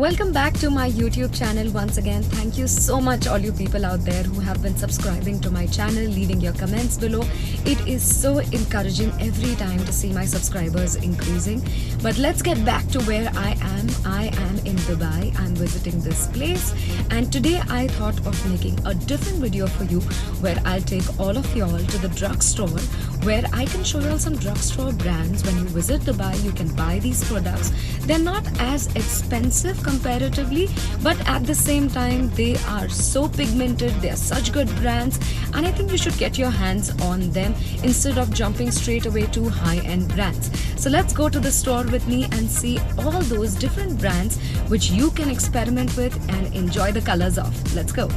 Welcome back to my YouTube channel once again. Thank you so much all you people out there who have been subscribing to my channel, leaving your comments below. It is so encouraging every time to see my subscribers increasing. But let's get back to where I am. I am in Dubai. I'm visiting this place, and today I thought of making a different video for you where I'll take all of y'all to the drugstore where I can show y'all some drugstore brands. When you visit Dubai, you can buy these products. They're not as expensive comparatively, but at the same time they are so pigmented. They are such good brands, and I think you should get your hands on them instead of jumping straight away to high-end brands. So let's go to the store with me and see all those different brands which you can experiment with and enjoy the colors of. Let's go.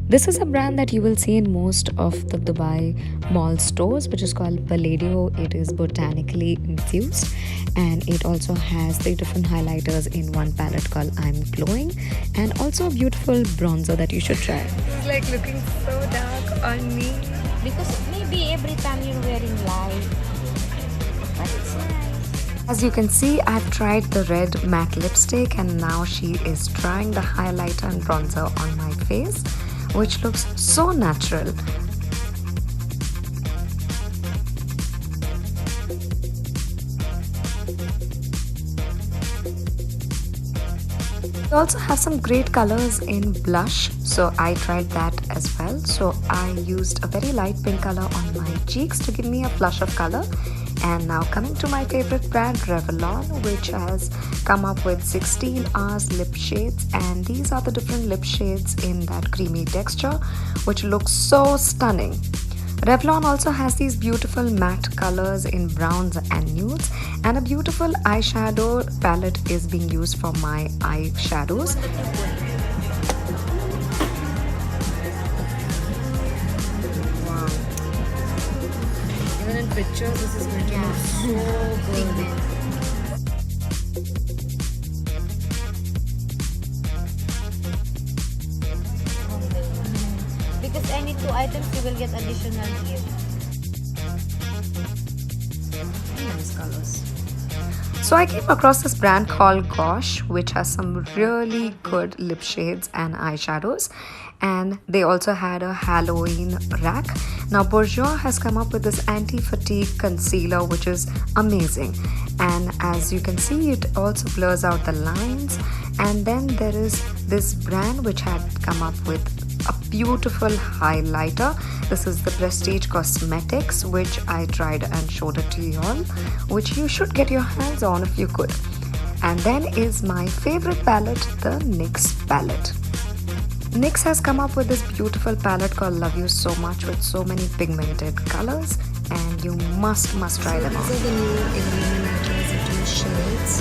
This is a brand that you will see in most of the Dubai mall stores, which is called Palladio. It is botanically infused, and it also has 3 different highlighters in one palette called I'm Glowing, and also a beautiful bronzer that you should try. This is like looking so dark on me. Because maybe every time you're wearing light, but it's nice. As you can see, I've tried the red matte lipstick, and now she is trying the highlighter and bronzer on my face, which looks so natural. They also have some great colors in blush, so I tried that as well. So I used a very light pink color on my cheeks to give me a flush of color. And now coming to my favorite brand, Revlon, which has come up with 16 hours lip shades, and these are the different lip shades in that creamy texture, which looks so stunning. Revlon also has these beautiful matte colors in browns and nudes, and a beautiful eyeshadow palette is being used for my eyeshadows. Even in pictures, this is going to look so good. Because any 2 items you will get additional gift. Nice colors. So I came across this brand called Gosh, which has some really good lip shades and eyeshadows, and they also had a Halloween rack. Now Bourjois has come up with this anti-fatigue concealer, which is amazing, and as you can see, it also blurs out the lines. And then there is this brand which had come up with a beautiful highlighter. This is the Prestige Cosmetics, which I tried and showed it to you all, which you should get your hands on if you could. And then is my favorite palette, the NYX palette. NYX has come up with this beautiful palette called Love You So Much, with so many pigmented colors, and you must try them out. These are the new illuminators in 2 shades.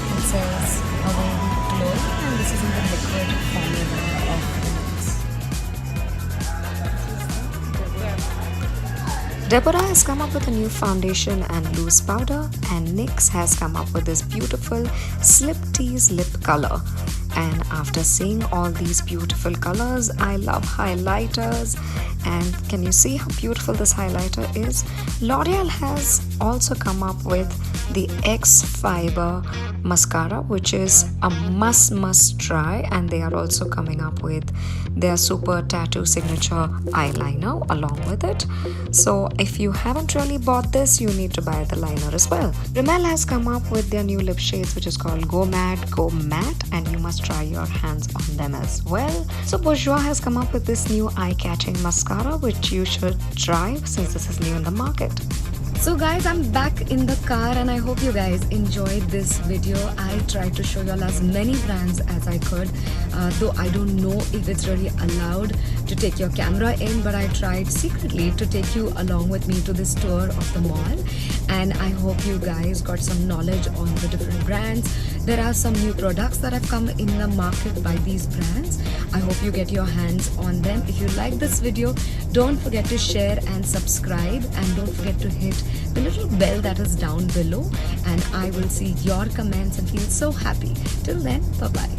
It says Away Glow, and this is in the liquid formula of NYX. Tabeer.A has come up with a new foundation and loose powder, and NYX has come up with this beautiful Slip Tease lip color. And after seeing all these beautiful colors, I love highlighters. And can you see how beautiful this highlighter is? L'Oreal has also come up with the X Fiber mascara, which is a must try, and they are also coming up with their super tattoo signature eyeliner along with it. So if you haven't really bought this, you need to buy the liner as well. Rimmel has come up with their new lip shades, which is called Go Mad Go Matte, and you must try your hands on them as well. So Bourjois has come up with this new eye-catching mascara, which you should try since this is new in the market. So guys, I'm back in the car, and I hope you guys enjoyed this video. I tried to show y'all as many brands as I could, though I don't know if it's really allowed to take your camera in, but I tried secretly to take you along with me to this tour of the mall, and I hope you guys got some knowledge on the different brands. There are some new products that have come in the market by these brands. I hope you get your hands on them. If you like this video, Don't forget to share and subscribe, and don't forget to hit the little bell that is down below, and I will see your comments and feel so happy. Till then, bye bye.